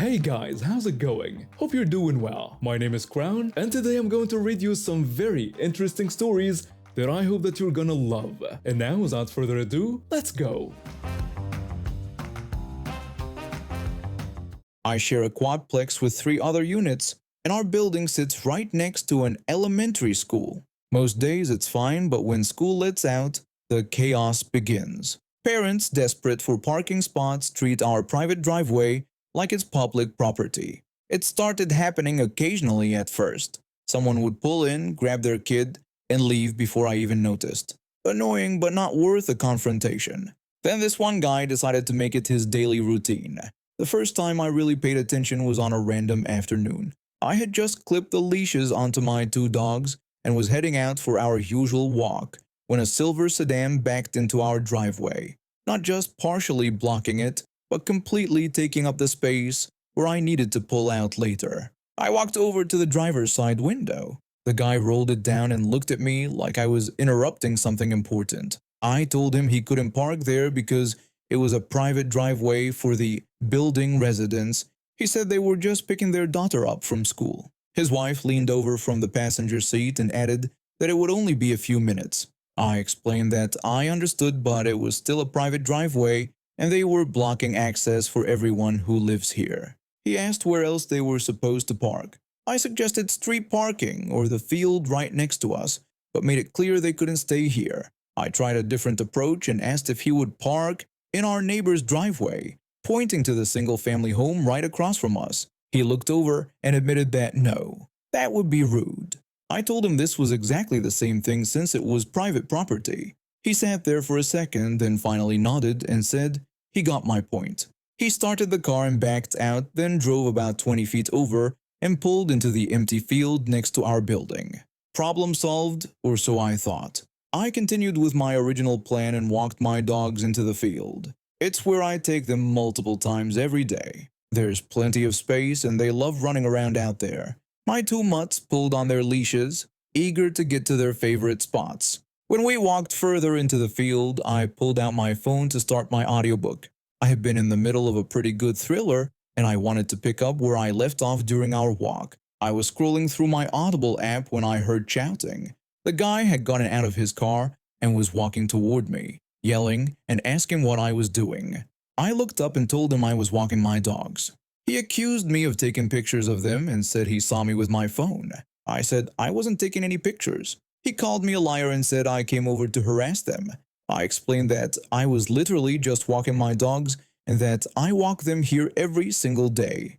Hey guys, how's it going? Hope you're doing well. My name is Crown, and today I'm going to read you some very interesting stories that I hope that you're gonna love. And now, without further ado, let's go! I share a quadplex with 3 other units, and our building sits right next to an elementary school. Most days it's fine, but when school lets out, the chaos begins. Parents desperate for parking spots treat our private driveway like it's public property. It started happening occasionally at first. Someone would pull in, grab their kid, and leave before I even noticed. Annoying but not worth a confrontation. Then this one guy decided to make it his daily routine. The first time I really paid attention was on a random afternoon. I had just clipped the leashes onto my 2 dogs and was heading out for our usual walk when a silver sedan backed into our driveway, not just partially blocking it, but completely taking up the space where I needed to pull out later. I walked over to the driver's side window. The guy rolled it down and looked at me like I was interrupting something important. I told him he couldn't park there because it was a private driveway for the building residents. He said they were just picking their daughter up from school. His wife leaned over from the passenger seat and added that it would only be a few minutes. I explained that I understood, but it was still a private driveway and they were blocking access for everyone who lives here. He asked where else they were supposed to park. I suggested street parking or the field right next to us, but made it clear they couldn't stay here. I tried a different approach and asked if he would park in our neighbor's driveway, pointing to the single-family home right across from us. He looked over and admitted that no, that would be rude. I told him this was exactly the same thing since it was private property. He sat there for a second, then finally nodded and said he got my point. He started the car and backed out, then drove about 20 feet over and pulled into the empty field next to our building. Problem solved, or so I thought. I continued with my original plan and walked my dogs into the field. It's where I take them multiple times every day. There's plenty of space and they love running around out there. My 2 mutts pulled on their leashes, eager to get to their favorite spots. When we walked further into the field, I pulled out my phone to start my audiobook. I had been in the middle of a pretty good thriller, and I wanted to pick up where I left off during our walk. I was scrolling through my Audible app when I heard shouting. The guy had gotten out of his car and was walking toward me, yelling and asking what I was doing. I looked up and told him I was walking my dogs. He accused me of taking pictures of them and said he saw me with my phone. I said I wasn't taking any pictures. He called me a liar and said I came over to harass them. I explained that I was literally just walking my dogs and that I walk them here every single day.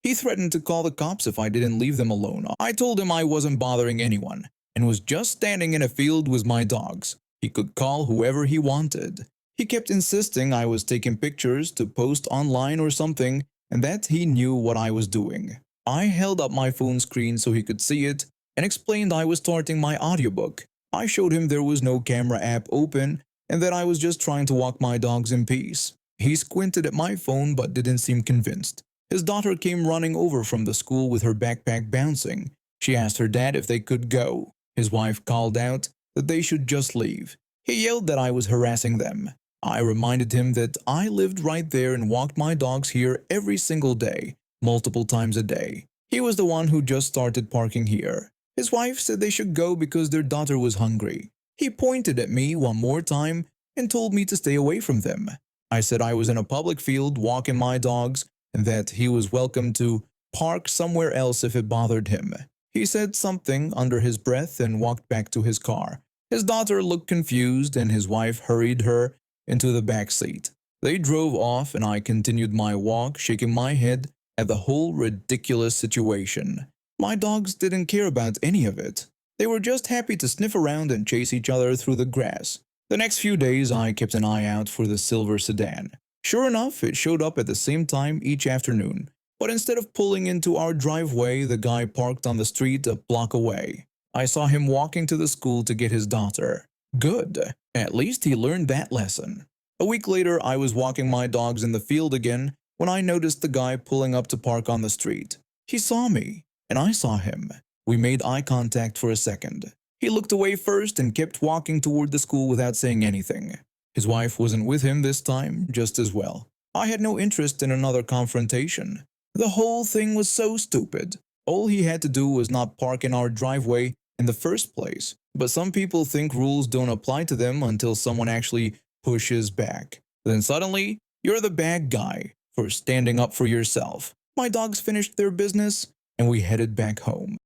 He threatened to call the cops if I didn't leave them alone. I told him I wasn't bothering anyone and was just standing in a field with my dogs. He could call whoever he wanted. He kept insisting I was taking pictures to post online or something and that he knew what I was doing. I held up my phone screen so he could see it and explained I was starting my audiobook. I showed him there was no camera app open and that I was just trying to walk my dogs in peace. He squinted at my phone but didn't seem convinced. His daughter came running over from the school with her backpack bouncing. She asked her dad if they could go. His wife called out that they should just leave. He yelled that I was harassing them. I reminded him that I lived right there and walked my dogs here every single day, multiple times a day. He was the one who just started parking here. His wife said they should go because their daughter was hungry. He pointed at me one more time and told me to stay away from them. I said I was in a public field walking my dogs and that he was welcome to park somewhere else if it bothered him. He said something under his breath and walked back to his car. His daughter looked confused and his wife hurried her into the back seat. They drove off and I continued my walk, shaking my head at the whole ridiculous situation. My dogs didn't care about any of it. They were just happy to sniff around and chase each other through the grass. The next few days I kept an eye out for the silver sedan. Sure enough, it showed up at the same time each afternoon. But instead of pulling into our driveway, the guy parked on the street a block away. I saw him walking to the school to get his daughter. Good. At least he learned that lesson. A week later, I was walking my dogs in the field again when I noticed the guy pulling up to park on the street. He saw me, and I saw him. We made eye contact for a second. He looked away first and kept walking toward the school without saying anything. His wife wasn't with him this time, just as well. I had no interest in another confrontation. The whole thing was so stupid. All he had to do was not park in our driveway in the first place. But some people think rules don't apply to them until someone actually pushes back. Then suddenly, you're the bad guy for standing up for yourself. My dogs finished their business and we headed back home.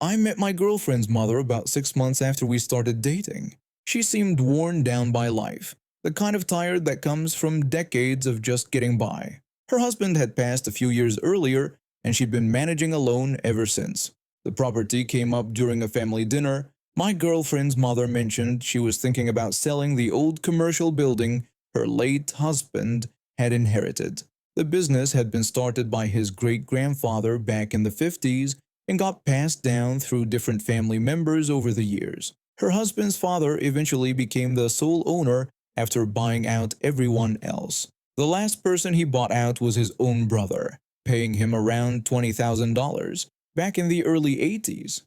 I met my girlfriend's mother about 6 months after we started dating. She seemed worn down by life, the kind of tired that comes from decades of just getting by. Her husband had passed a few years earlier, and she'd been managing alone ever since. The property came up during a family dinner. My girlfriend's mother mentioned she was thinking about selling the old commercial building her late husband had inherited. The business had been started by his great-grandfather back in the 50s and got passed down through different family members over the years. Her husband's father eventually became the sole owner after buying out everyone else. The last person he bought out was his own brother, paying him around $20,000 back in the early 80s.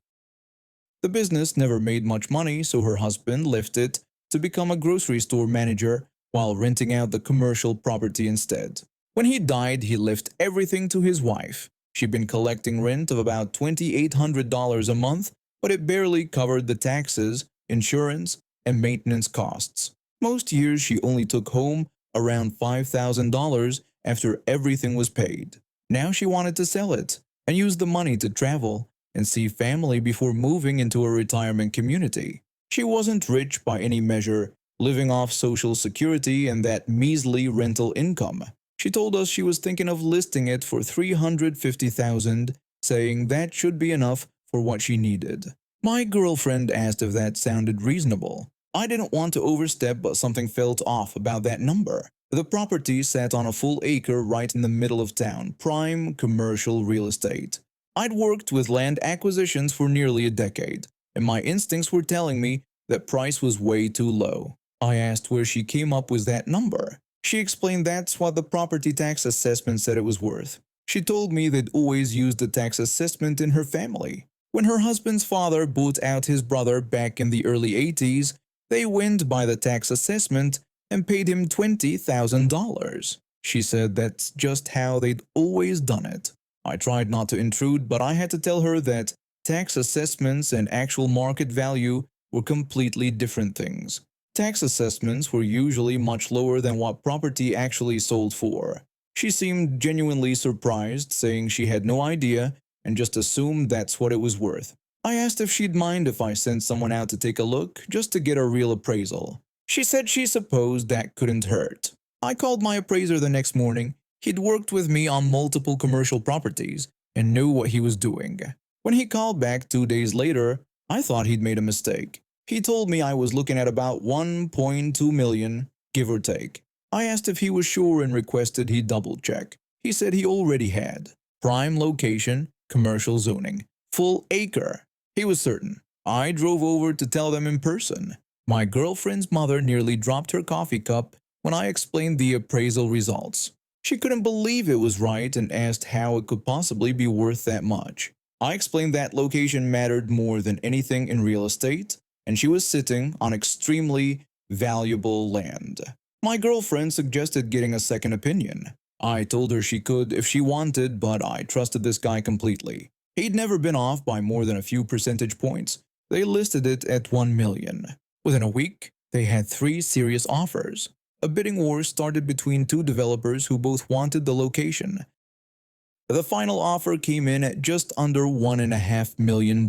The business never made much money, so her husband left it to become a grocery store manager while renting out the commercial property instead. When he died, he left everything to his wife. She'd been collecting rent of about $2,800 a month, but it barely covered the taxes, insurance, and maintenance costs. Most years she only took home around $5,000 after everything was paid. Now she wanted to sell it and use the money to travel and see family before moving into a retirement community. She wasn't rich by any measure, living off Social Security and that measly rental income. She told us she was thinking of listing it for $350,000, saying that should be enough for what she needed. My girlfriend asked if that sounded reasonable. I didn't want to overstep, but something felt off about that number. The property sat on a full acre right in the middle of town, prime commercial real estate. I'd worked with land acquisitions for nearly a decade, and my instincts were telling me that price was way too low. I asked where she came up with that number. She explained that's what the property tax assessment said it was worth. She told me they'd always used the tax assessment in her family. When her husband's father bought out his brother back in the early 80s, they went by the tax assessment and paid him $20,000. She said that's just how they'd always done it. I tried not to intrude, but I had to tell her that tax assessments and actual market value were completely different things. Tax assessments were usually much lower than what property actually sold for. She seemed genuinely surprised, saying she had no idea and just assumed that's what it was worth. I asked if she'd mind if I sent someone out to take a look, just to get a real appraisal. She said she supposed that couldn't hurt. I called my appraiser the next morning. He'd worked with me on multiple commercial properties and knew what he was doing. When he called back 2 days later, I thought he'd made a mistake. He told me I was looking at about $1.2 million, give or take. I asked if he was sure and requested he double-check. He said he already had. Prime location, commercial zoning, full acre. He was certain. I drove over to tell them in person. My girlfriend's mother nearly dropped her coffee cup when I explained the appraisal results. She couldn't believe it was right and asked how it could possibly be worth that much. I explained that location mattered more than anything in real estate, and she was sitting on extremely valuable land. My girlfriend suggested getting a second opinion. I told her she could if she wanted, but I trusted this guy completely. He'd never been off by more than a few percentage points. They listed it at $1 million. Within a week, they had 3 serious offers. A bidding war started between 2 developers who both wanted the location. The final offer came in at just under $1.5 million.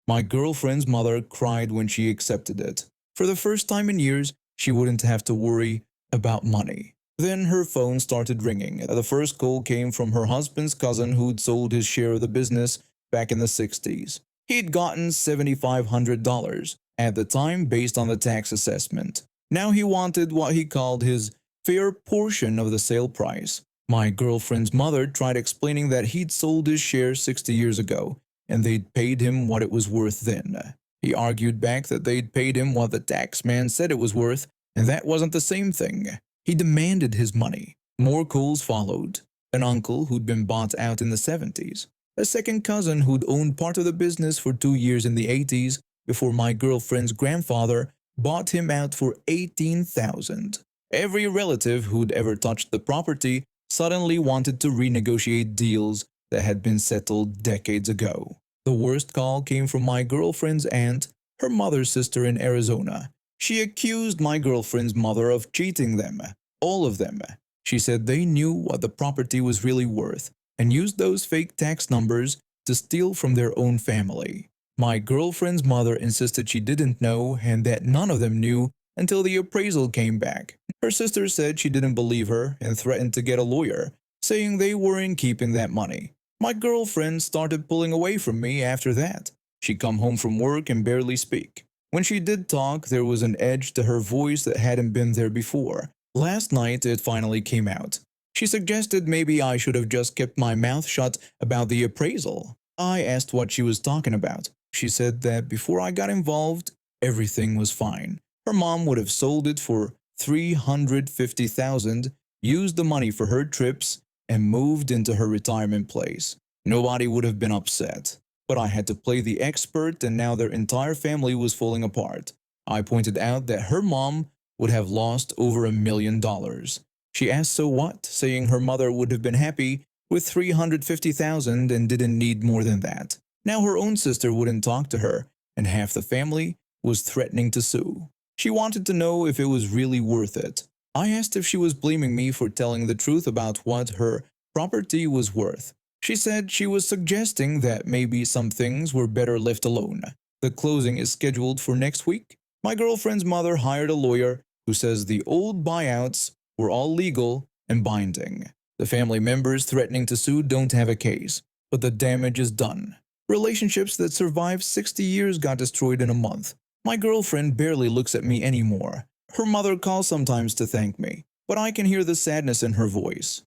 My girlfriend's mother cried when she accepted it. For the first time in years, she wouldn't have to worry about money. Then her phone started ringing. The first call came from her husband's cousin who'd sold his share of the business back in the 60s. He'd gotten $7,500 at the time based on the tax assessment. Now he wanted what he called his fair portion of the sale price. My girlfriend's mother tried explaining that he'd sold his share 60 years ago, and they'd paid him what it was worth then. He argued back that they'd paid him what the tax man said it was worth, and that wasn't the same thing. He demanded his money. More calls followed. An uncle who'd been bought out in the 70s. A second cousin who'd owned part of the business for 2 years in the 80s before my girlfriend's grandfather bought him out for $18,000. Every relative who'd ever touched the property suddenly wanted to renegotiate deals that had been settled decades ago. The worst call came from my girlfriend's aunt, her mother's sister in Arizona. She accused my girlfriend's mother of cheating them, all of them. She said they knew what the property was really worth and used those fake tax numbers to steal from their own family. My girlfriend's mother insisted she didn't know and that none of them knew until the appraisal came back. Her sister said she didn't believe her and threatened to get a lawyer, saying they weren't keeping that money. My girlfriend started pulling away from me after that. She'd come home from work and barely speak. When she did talk, there was an edge to her voice that hadn't been there before. Last night, it finally came out. She suggested maybe I should have just kept my mouth shut about the appraisal. I asked what she was talking about. She said that before I got involved, everything was fine. Her mom would have sold it for $350,000, used the money for her trips, and moved into her retirement place. Nobody would have been upset. But I had to play the expert, and now their entire family was falling apart. I pointed out that her mom would have lost over $1 million. She asked so what, saying her mother would have been happy with $350,000 and didn't need more than that. Now her own sister wouldn't talk to her, and half the family was threatening to sue. She wanted to know if it was really worth it. I asked if she was blaming me for telling the truth about what her property was worth. She said she was suggesting that maybe some things were better left alone. The closing is scheduled for next week. My girlfriend's mother hired a lawyer who says the old buyouts were all legal and binding. The family members threatening to sue don't have a case, but the damage is done. Relationships that survived 60 years got destroyed in a month. My girlfriend barely looks at me anymore. Her mother calls sometimes to thank me, but I can hear the sadness in her voice.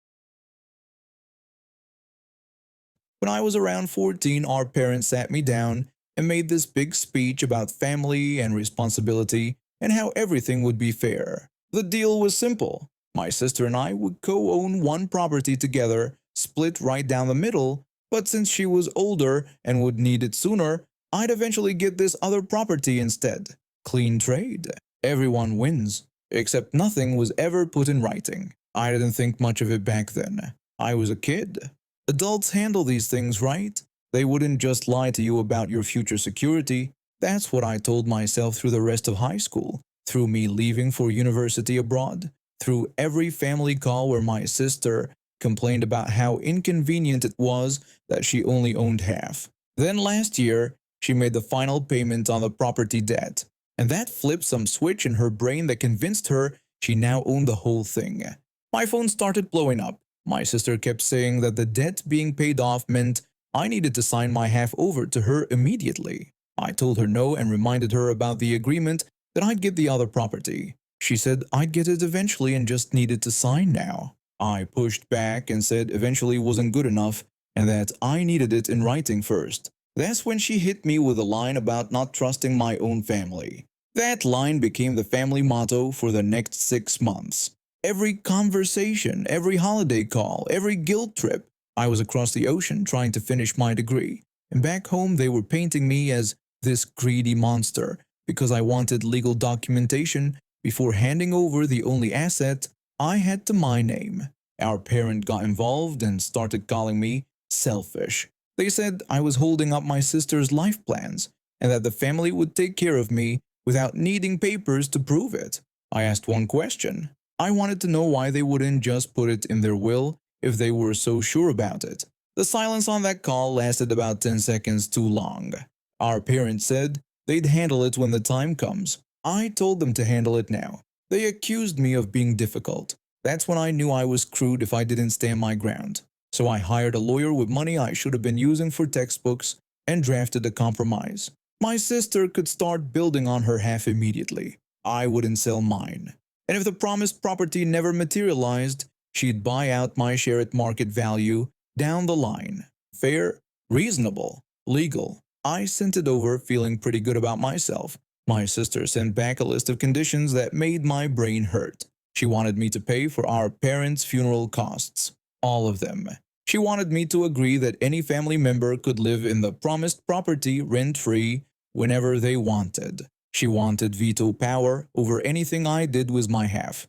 When I was around 14, our parents sat me down and made this big speech about family and responsibility and how everything would be fair. The deal was simple. My sister and I would co-own one property together, split right down the middle, but since she was older and would need it sooner, I'd eventually get this other property instead. Clean trade. Everyone wins. Except nothing was ever put in writing. I didn't think much of it back then. I was a kid. Adults handle these things, right? They wouldn't just lie to you about your future security. That's what I told myself through the rest of high school, through me leaving for university abroad, through every family call where my sister complained about how inconvenient it was that she only owned half. Then last year, she made the final payment on the property debt, and that flipped some switch in her brain that convinced her she now owned the whole thing. My phone started blowing up. My sister kept saying that the debt being paid off meant I needed to sign my half over to her immediately. I told her no and reminded her about the agreement that I'd get the other property. She said I'd get it eventually and just needed to sign now. I pushed back and said eventually wasn't good enough and that I needed it in writing first. That's when she hit me with a line about not trusting my own family. That line became the family motto for the next 6 months. Every conversation, every holiday call, every guilt trip, I was across the ocean trying to finish my degree. And back home they were painting me as this greedy monster because I wanted legal documentation before handing over the only asset I had to my name. Our parent got involved and started calling me selfish. They said I was holding up my sister's life plans and that the family would take care of me without needing papers to prove it. I asked one question. I wanted to know why they wouldn't just put it in their will if they were so sure about it. The silence on that call lasted about 10 seconds too long. Our parents said they'd handle it when the time comes. I told them to handle it now. They accused me of being difficult. That's when I knew I was screwed if I didn't stand my ground. So I hired a lawyer with money I should have been using for textbooks and drafted a compromise. My sister could start building on her half immediately. I wouldn't sell mine. And if the promised property never materialized, she'd buy out my share at market value down the line. Fair, reasonable, legal. I sent it over feeling pretty good about myself. My sister sent back a list of conditions that made my brain hurt. She wanted me to pay for our parents' funeral costs. All of them. She wanted me to agree that any family member could live in the promised property rent-free whenever they wanted. She wanted veto power over anything I did with my half.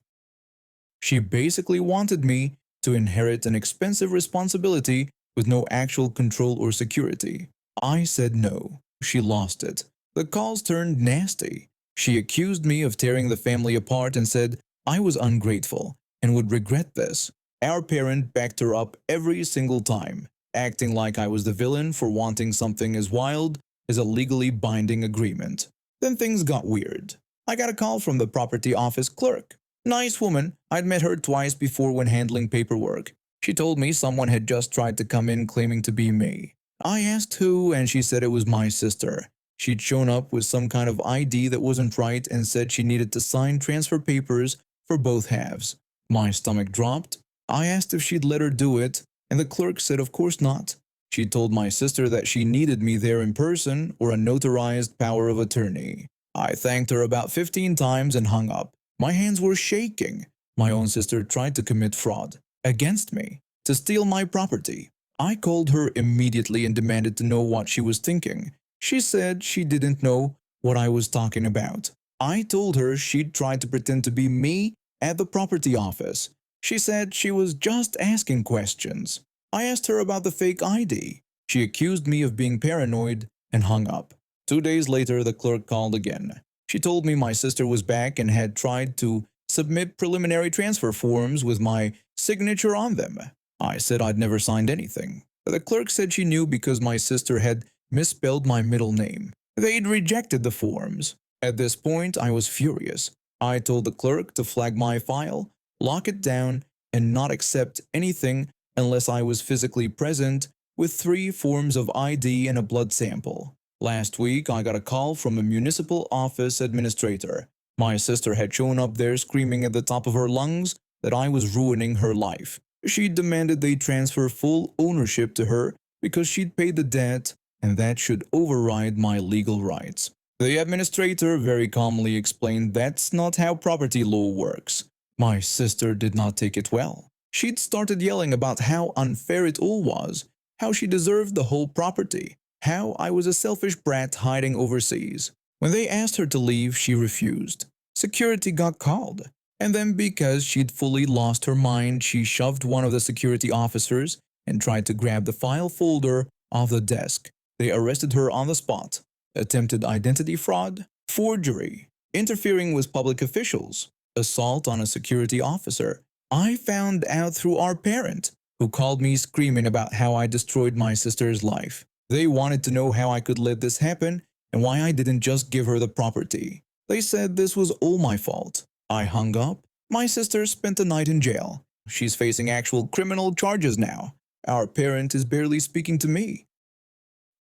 She basically wanted me to inherit an expensive responsibility with no actual control or security. I said no. She lost it. The calls turned nasty. She accused me of tearing the family apart and said I was ungrateful and would regret this. Our parent backed her up every single time, acting like I was the villain for wanting something as wild as a legally binding agreement. Then things got weird. I got a call from the property office clerk. Nice woman. I'd met her twice before when handling paperwork. She told me someone had just tried to come in claiming to be me. I asked who, and she said it was my sister. She'd shown up with some kind of ID that wasn't right and said she needed to sign transfer papers for both halves. My stomach dropped. I asked if she'd let her do it, and the clerk said of course not. She told my sister that she needed me there in person or a notarized power of attorney. I thanked her about 15 times and hung up. My hands were shaking. My own sister tried to commit fraud against me to steal my property. I called her immediately and demanded to know what she was thinking. She said she didn't know what I was talking about. I told her she'd tried to pretend to be me at the property office. She said she was just asking questions. I asked her about the fake ID. She accused me of being paranoid and hung up. 2 days later, the clerk called again. She told me my sister was back and had tried to submit preliminary transfer forms with my signature on them. I said I'd never signed anything. The clerk said she knew because my sister had misspelled my middle name. They'd rejected the forms. At this point, I was furious. I told the clerk to flag my file, lock it down, and not accept anything unless I was physically present with 3 forms of ID and a blood sample. Last week, I got a call from a municipal office administrator. My sister had shown up there screaming at the top of her lungs that I was ruining her life. She demanded they transfer full ownership to her because she'd paid the debt and that should override my legal rights. The administrator very calmly explained that's not how property law works. My sister did not take it well. She'd started yelling about how unfair it all was, how she deserved the whole property, how I was a selfish brat hiding overseas. When they asked her to leave, she refused. Security got called. And then because she'd fully lost her mind, she shoved one of the security officers and tried to grab the file folder off the desk. They arrested her on the spot. Attempted identity fraud, forgery, interfering with public officials, assault on a security officer. I found out through our parent, who called me screaming about how I destroyed my sister's life. They wanted to know how I could let this happen and why I didn't just give her the property. They said this was all my fault. I hung up. My sister spent the night in jail. She's facing actual criminal charges now. Our parent is barely speaking to me.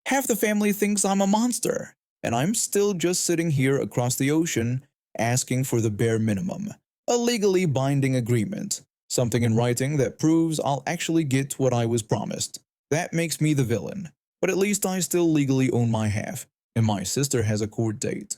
Half the family thinks I'm a monster, and I'm still just sitting here across the ocean asking for the bare minimum. A legally binding agreement. Something in writing that proves I'll actually get what I was promised. That makes me the villain. But at least I still legally own my half, and my sister has a court date.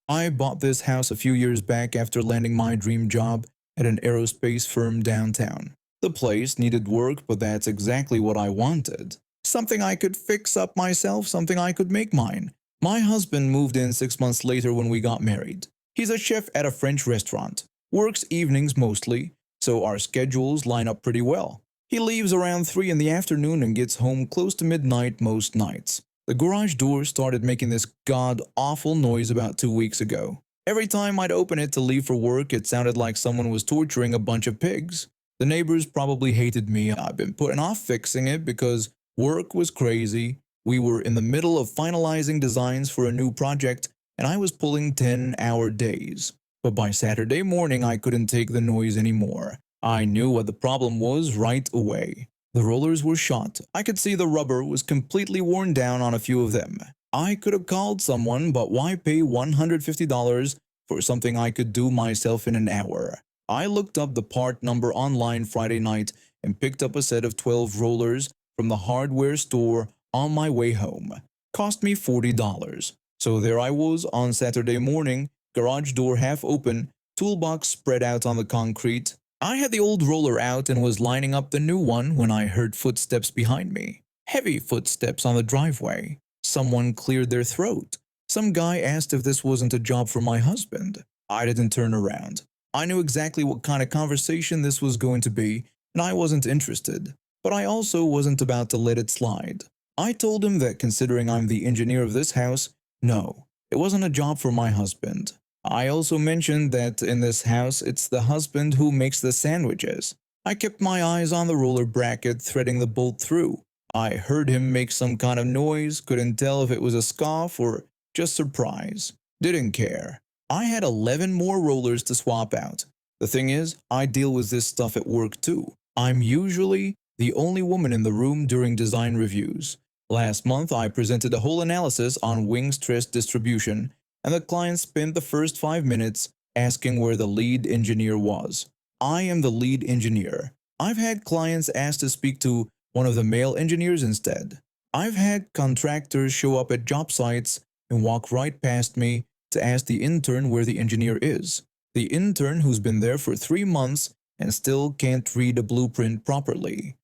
I bought this house a few years back after landing my dream job at an aerospace firm downtown. The place needed work, but that's exactly what I wanted. Something I could fix up myself, something I could make mine. My husband moved in 6 months later when we got married. He's a chef at a French restaurant, works evenings mostly, so our schedules line up pretty well. He leaves around 3 in the afternoon and gets home close to midnight most nights. The garage door started making this god-awful noise about 2 weeks ago. Every time I'd open it to leave for work, it sounded like someone was torturing a bunch of pigs. The neighbors probably hated me. I've been putting off fixing it because work was crazy. We were in the middle of finalizing designs for a new project, and I was pulling 10-hour days. But by Saturday morning, I couldn't take the noise anymore. I knew what the problem was right away. The rollers were shot. I could see the rubber was completely worn down on a few of them. I could have called someone, but why pay $150 for something I could do myself in an hour? I looked up the part number online Friday night and picked up a set of 12 rollers from the hardware store on my way home. Cost me $40. So there I was on Saturday morning, garage door half open, toolbox spread out on the concrete. I had the old roller out and was lining up the new one when I heard footsteps behind me. Heavy footsteps on the driveway. someone cleared their throat. Some guy asked if this wasn't a job for my husband. I didn't turn around. I knew exactly what kind of conversation this was going to be, and I wasn't interested. But I also wasn't about to let it slide. I told him that considering I'm the engineer of this house, no, it wasn't a job for my husband. I also mentioned that in this house, it's the husband who makes the sandwiches. I kept my eyes on the roller bracket threading the bolt through. I heard him make some kind of noise, couldn't tell if it was a scoff or just surprise. Didn't care. I had 11 more rollers to swap out. The thing is, I deal with this stuff at work too. I'm usually the only woman in the room during design reviews. Last month, I presented a whole analysis on wing stress distribution, and the client spent the first 5 minutes asking where the lead engineer was. I am the lead engineer. I've had clients ask to speak to one of the male engineers instead. I've had contractors show up at job sites and walk right past me to ask the intern where the engineer is. The intern who's been there for 3 months and still can't read a blueprint properly.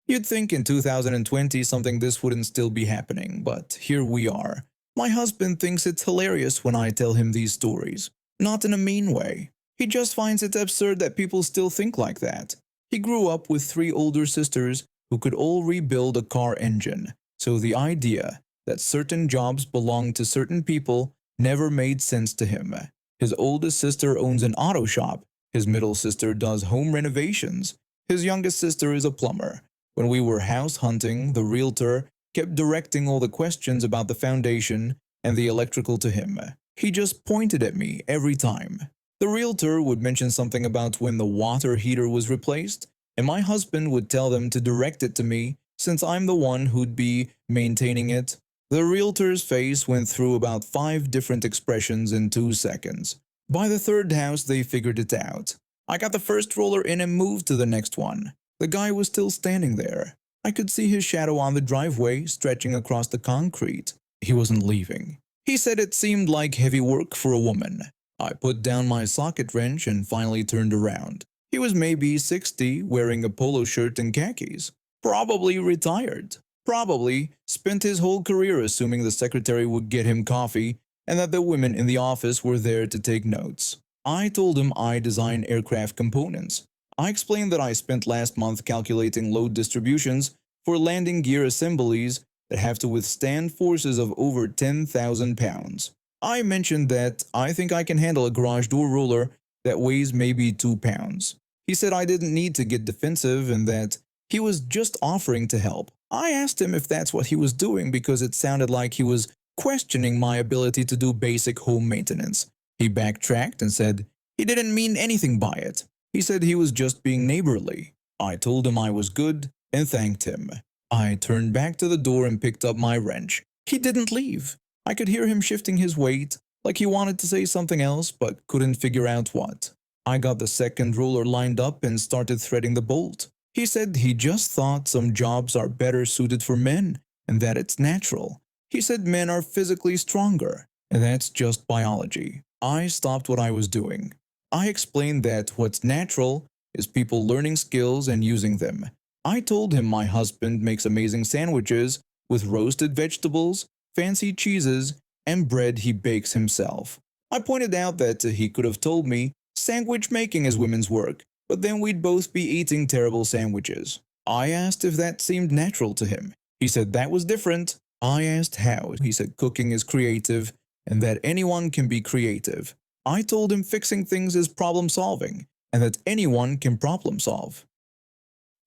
You'd think in 2020 something this wouldn't still be happening, but here we are. My husband thinks it's hilarious when I tell him these stories. Not in a mean way. He just finds it absurd that people still think like that. He grew up with 3 older sisters who could all rebuild a car engine, so the idea that certain jobs belong to certain people never made sense to him. His oldest sister owns an auto shop. His middle sister does home renovations. His youngest sister is a plumber. When we were house hunting, the realtor kept directing all the questions about the foundation and the electrical to him. He just pointed at me every time. The realtor would mention something about when the water heater was replaced, and my husband would tell them to direct it to me since I'm the one who'd be maintaining it. The realtor's face went through about 5 different expressions in 2 seconds. By the 3rd house, they figured it out. I got the first roller in and moved to the next one. The guy was still standing there. I could see his shadow on the driveway stretching across the concrete. He wasn't leaving. He said it seemed like heavy work for a woman. I put down my socket wrench and finally turned around. He was maybe 60, wearing a polo shirt and khakis. Probably retired. Probably spent his whole career assuming the secretary would get him coffee and that the women in the office were there to take notes. I told him I design aircraft components. I explained that I spent last month calculating load distributions for landing gear assemblies that have to withstand forces of over 10,000 pounds. I mentioned that I think I can handle a garage door roller that weighs maybe 2 pounds. He said I didn't need to get defensive and that he was just offering to help. I asked him if that's what he was doing because it sounded like he was questioning my ability to do basic home maintenance. He backtracked and said he didn't mean anything by it. He said he was just being neighborly. I told him I was good and thanked him. I turned back to the door and picked up my wrench. He didn't leave. I could hear him shifting his weight, like he wanted to say something else but couldn't figure out what. I got the second roller lined up and started threading the bolt. He said he just thought some jobs are better suited for men and that it's natural. He said men are physically stronger, and that's just biology. I stopped what I was doing. I explained that what's natural is people learning skills and using them. I told him my husband makes amazing sandwiches with roasted vegetables, fancy cheeses, and bread he bakes himself. I pointed out that he could have told me sandwich making is women's work, but then we'd both be eating terrible sandwiches. I asked if that seemed natural to him. He said that was different. I asked how. He said cooking is creative and that anyone can be creative. I told him fixing things is problem solving and that anyone can problem solve.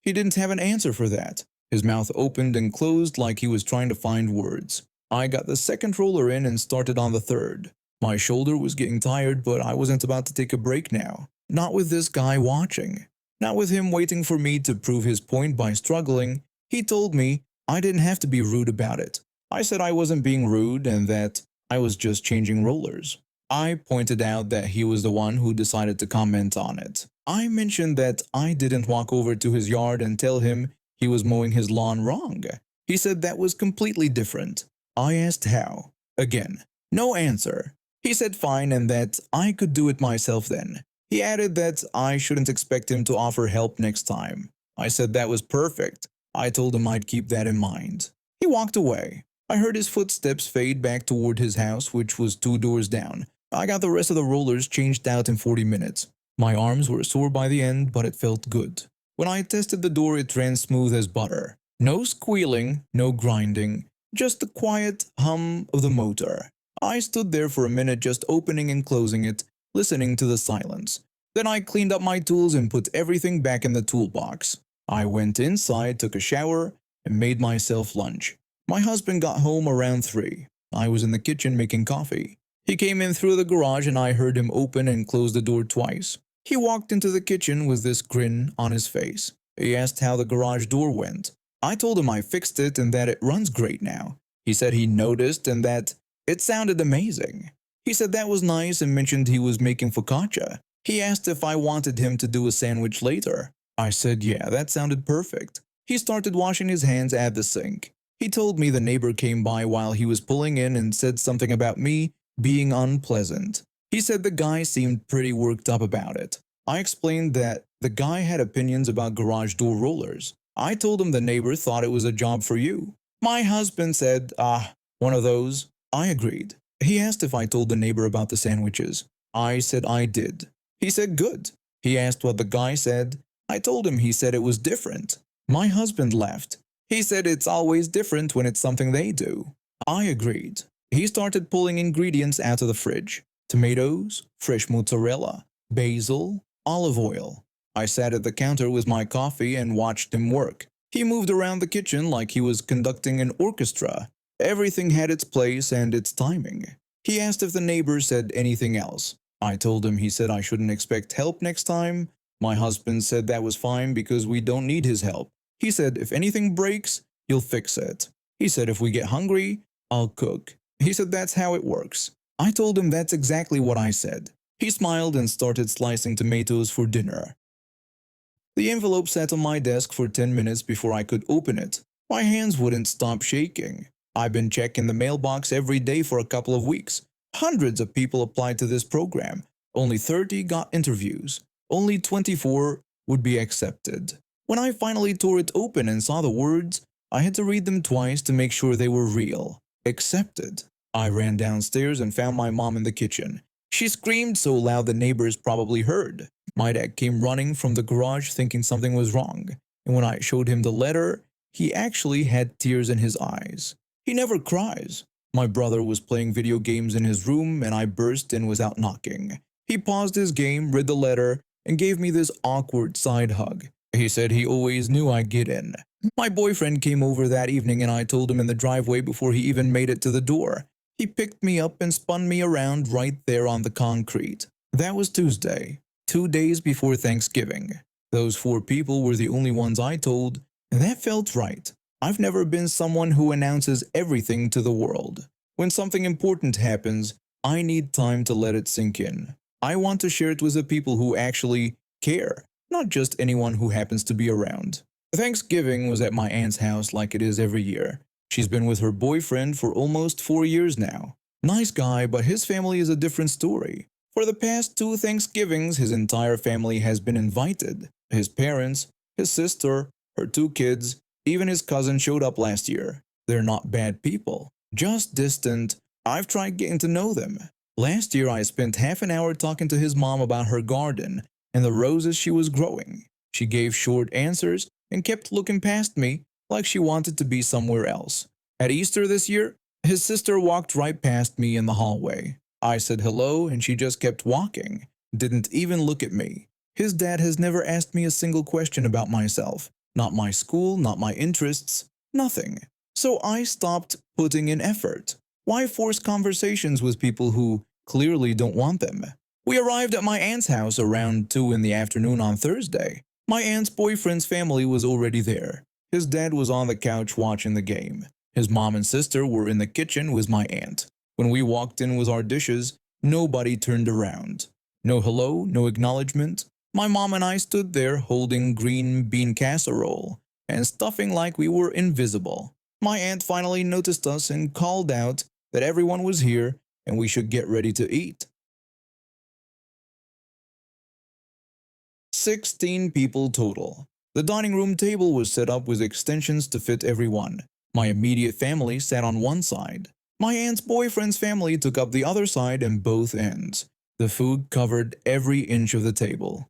He didn't have an answer for that. His mouth opened and closed like he was trying to find words. I got the second roller in and started on the third. My shoulder was getting tired, but I wasn't about to take a break now. Not with this guy watching. Not with him waiting for me to prove his point by struggling. He told me I didn't have to be rude about it. I said I wasn't being rude and that I was just changing rollers. I pointed out that he was the one who decided to comment on it. I mentioned that I didn't walk over to his yard and tell him he was mowing his lawn wrong. He said that was completely different. I asked how. Again, no answer. He said fine and that I could do it myself then. He added that I shouldn't expect him to offer help next time. I said that was perfect. I told him I'd keep that in mind. He walked away. I heard his footsteps fade back toward his house, which was 2 doors down. I got the rest of the rollers changed out in 40 minutes. My arms were sore by the end, but it felt good. When I tested the door, it ran smooth as butter. No squealing, no grinding, just the quiet hum of the motor. I stood there for a minute just opening and closing it, listening to the silence. Then I cleaned up my tools and put everything back in the toolbox. I went inside, took a shower, and made myself lunch. My husband got home around 3. I was in the kitchen making coffee. He came in through the garage and I heard him open and close the door twice. He walked into the kitchen with this grin on his face. He asked how the garage door went. I told him I fixed it and that it runs great now. He said he noticed and that it sounded amazing. He said that was nice and mentioned he was making focaccia. He asked if I wanted him to do a sandwich later. I said yeah, that sounded perfect. He started washing his hands at the sink. He told me the neighbor came by while he was pulling in and said something about me being unpleasant. He said the guy seemed pretty worked up about it. I explained that the guy had opinions about garage door rollers. I told him the neighbor thought it was a job for you. My husband said, one of those. I agreed. He asked if I told the neighbor about the sandwiches. I said I did. He said good. He asked what the guy said. I told him he said it was different. My husband laughed. He said it's always different when it's something they do. I agreed. He started pulling ingredients out of the fridge. Tomatoes, fresh mozzarella, basil, olive oil. I sat at the counter with my coffee and watched him work. He moved around the kitchen like he was conducting an orchestra. Everything had its place and its timing. He asked if the neighbor said anything else. I told him he said I shouldn't expect help next time. My husband said that was fine because we don't need his help. He said if anything breaks, you'll fix it. He said if we get hungry, I'll cook. He said that's how it works. I told him that's exactly what I said. He smiled and started slicing tomatoes for dinner. The envelope sat on my desk for 10 minutes before I could open it. My hands wouldn't stop shaking. I've been checking the mailbox every day for a couple of weeks. Hundreds of people applied to this program. Only 30 got interviews. Only 24 would be accepted. When I finally tore it open and saw the words, I had to read them twice to make sure they were real. Accepted. I ran downstairs and found my mom in the kitchen. She screamed so loud the neighbors probably heard. My dad came running from the garage thinking something was wrong, and when I showed him the letter, he actually had tears in his eyes. He never cries. My brother was playing video games in his room and I burst in without knocking. He paused his game, read the letter, and gave me this awkward side hug. He said he always knew I'd get in. My boyfriend came over that evening and I told him in the driveway before he even made it to the door. He picked me up and spun me around right there on the concrete. That was Tuesday, 2 days before Thanksgiving. Those 4 people were the only ones I told, and that felt right. I've never been someone who announces everything to the world. When something important happens, I need time to let it sink in. I want to share it with the people who actually care, not just anyone who happens to be around. Thanksgiving was at my aunt's house like it is every year. She's been with her boyfriend for almost 4 years now. Nice guy, but his family is a different story. For the past 2 Thanksgivings, his entire family has been invited. His parents, his sister, her 2 kids, even his cousin showed up last year. They're not bad people, just distant. I've tried getting to know them. Last year I spent half an hour talking to his mom about her garden and the roses she was growing. She gave short answers and kept looking past me like she wanted to be somewhere else. At Easter this year, his sister walked right past me in the hallway. I said hello and she just kept walking, didn't even look at me. His dad has never asked me a single question about myself. Not my school, not my interests, nothing. So I stopped putting in effort. Why force conversations with people who clearly don't want them? We arrived at my aunt's house around 2 in the afternoon on Thursday. My aunt's boyfriend's family was already there. His dad was on the couch watching the game. His mom and sister were in the kitchen with my aunt. When we walked in with our dishes, nobody turned around. No hello, no acknowledgement. My mom and I stood there holding green bean casserole and stuffing like we were invisible. My aunt finally noticed us and called out that everyone was here and we should get ready to eat. 16 people total. The dining room table was set up with extensions to fit everyone. My immediate family sat on one side. My aunt's boyfriend's family took up the other side and both ends. The food covered every inch of the table.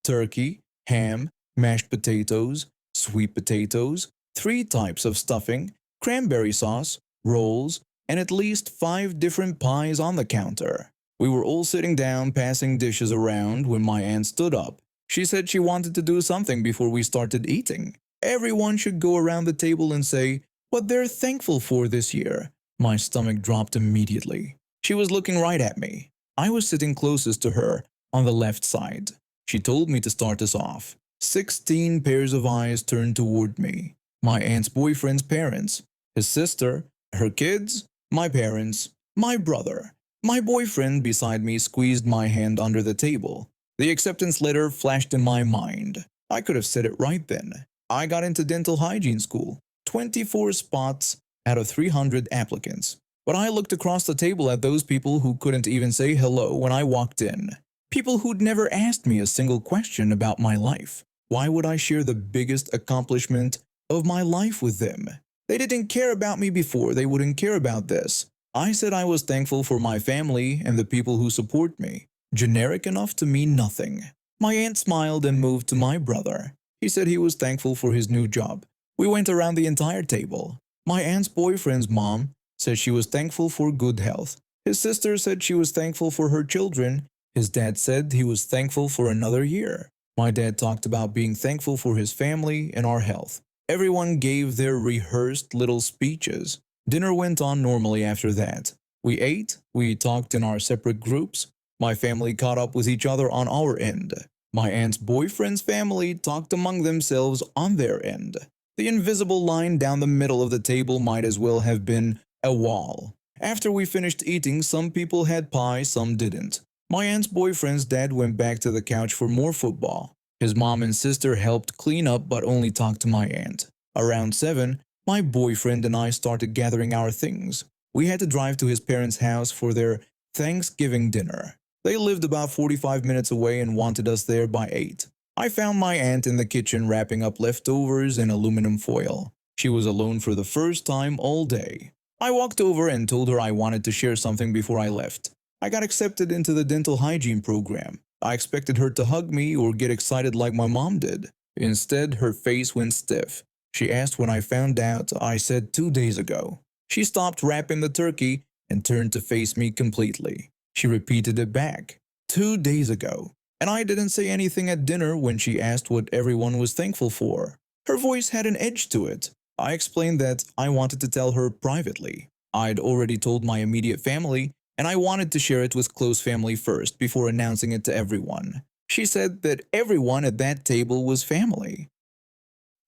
Turkey, ham, mashed potatoes, sweet potatoes, 3 types of stuffing, cranberry sauce, rolls, and at least 5 different pies on the counter. We were all sitting down passing dishes around when my aunt stood up. She said she wanted to do something before we started eating. Everyone should go around the table and say what they're thankful for this year. My stomach dropped immediately. She was looking right at me. I was sitting closest to her, on the left side. She told me to start us off. 16 pairs of eyes turned toward me. My aunt's boyfriend's parents, his sister, her kids, my parents, my brother. My boyfriend beside me squeezed my hand under the table. The acceptance letter flashed in my mind. I could have said it right then. I got into dental hygiene school. 24 spots out of 300 applicants. But I looked across the table at those people who couldn't even say hello when I walked in. People who'd never asked me a single question about my life. Why would I share the biggest accomplishment of my life with them? They didn't care about me before, they wouldn't care about this. I said I was thankful for my family and the people who support me. Generic enough to mean nothing. My aunt smiled and moved to my brother. He said he was thankful for his new job. We went around the entire table. My aunt's boyfriend's mom said she was thankful for good health. His sister said she was thankful for her children. His dad said he was thankful for another year. My dad talked about being thankful for his family and our health. Everyone gave their rehearsed little speeches. Dinner went on normally after that. We ate, we talked in our separate groups. My family caught up with each other on our end. My aunt's boyfriend's family talked among themselves on their end. The invisible line down the middle of the table might as well have been a wall. After we finished eating, some people had pie, some didn't. My aunt's boyfriend's dad went back to the couch for more football. His mom and sister helped clean up but only talked to my aunt. Around 7, my boyfriend and I started gathering our things. We had to drive to his parents' house for their Thanksgiving dinner. They lived about 45 minutes away and wanted us there by 8. I found my aunt in the kitchen wrapping up leftovers in aluminum foil. She was alone for the first time all day. I walked over and told her I wanted to share something before I left. I got accepted into the dental hygiene program. I expected her to hug me or get excited like my mom did. Instead, her face went stiff. She asked when I found out. I said 2 days ago. She stopped wrapping the turkey and turned to face me completely. She repeated it back. 2 days ago. And I didn't say anything at dinner when she asked what everyone was thankful for. Her voice had an edge to it. I explained that I wanted to tell her privately. I'd already told my immediate family, and I wanted to share it with close family first before announcing it to everyone. She said that everyone at that table was family.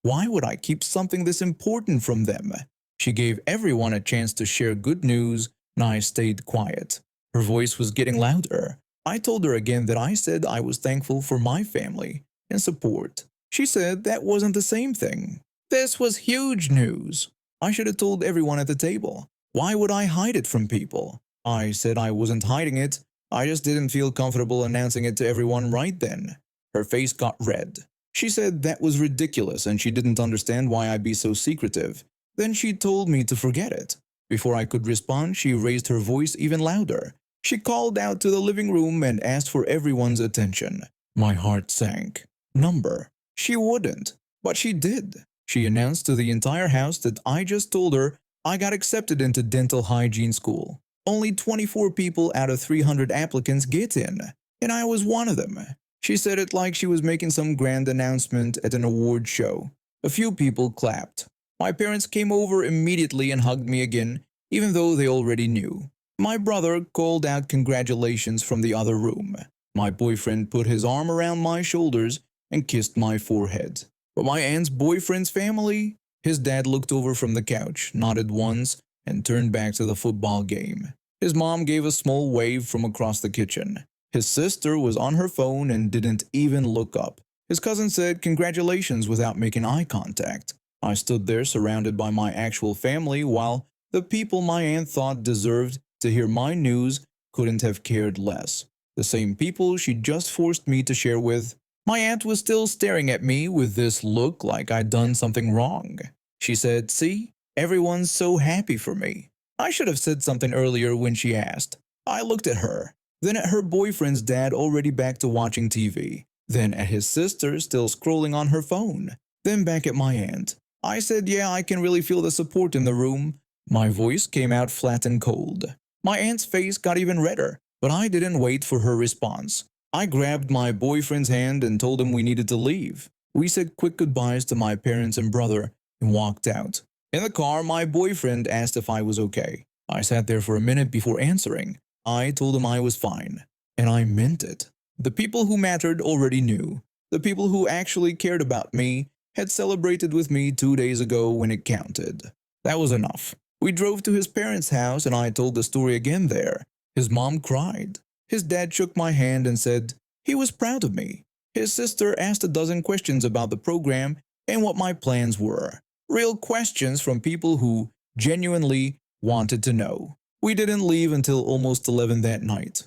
Why would I keep something this important from them? She gave everyone a chance to share good news, and I stayed quiet. Her voice was getting louder. I told her again that I said I was thankful for my family and support. She said that wasn't the same thing. This was huge news. I should have told everyone at the table. Why would I hide it from people? I said I wasn't hiding it. I just didn't feel comfortable announcing it to everyone right then. Her face got red. She said that was ridiculous and she didn't understand why I'd be so secretive. Then she told me to forget it. Before I could respond, she raised her voice even louder. She called out to the living room and asked for everyone's attention. My heart sank. Number. She wouldn't, but she did. She announced to the entire house that I just told her I got accepted into dental hygiene school. Only 24 people out of 300 applicants get in, and I was one of them. She said it like she was making some grand announcement at an award show. A few people clapped. My parents came over immediately and hugged me again, even though they already knew. My brother called out congratulations from the other room. My boyfriend put his arm around my shoulders and kissed my forehead. But my aunt's boyfriend's family? His dad looked over from the couch, nodded once, and turned back to the football game. His mom gave a small wave from across the kitchen. His sister was on her phone and didn't even look up. His cousin said congratulations without making eye contact. I stood there surrounded by my actual family while the people my aunt thought deserved to hear my news couldn't have cared less. The same people she just forced me to share with. My aunt was still staring at me with this look like I'd done something wrong. She said, "See, everyone's so happy for me." I should have said something earlier when she asked. I looked at her, then at her boyfriend's dad already back to watching TV, then at his sister still scrolling on her phone, then back at my aunt. I said, "Yeah, I can really feel the support in the room." My voice came out flat and cold. My aunt's face got even redder, but I didn't wait for her response. I grabbed my boyfriend's hand and told him we needed to leave. We said quick goodbyes to my parents and brother and walked out. In the car, my boyfriend asked if I was okay. I sat there for a minute before answering. I told him I was fine, and I meant it. The people who mattered already knew. The people who actually cared about me had celebrated with me 2 days ago when it counted. That was enough. We drove to his parents' house and I told the story again there. His mom cried. His dad shook my hand and said he was proud of me. His sister asked a dozen questions about the program and what my plans were. Real questions from people who genuinely wanted to know. We didn't leave until almost 11 that night.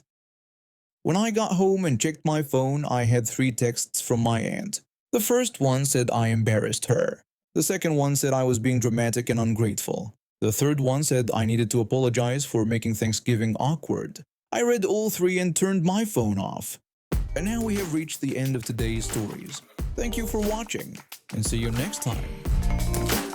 When I got home and checked my phone, I had 3 texts from my aunt. The first one said I embarrassed her. The second one said I was being dramatic and ungrateful. The third one said I needed to apologize for making Thanksgiving awkward. I read all 3 and turned my phone off. And now we have reached the end of today's stories. Thank you for watching, and see you next time.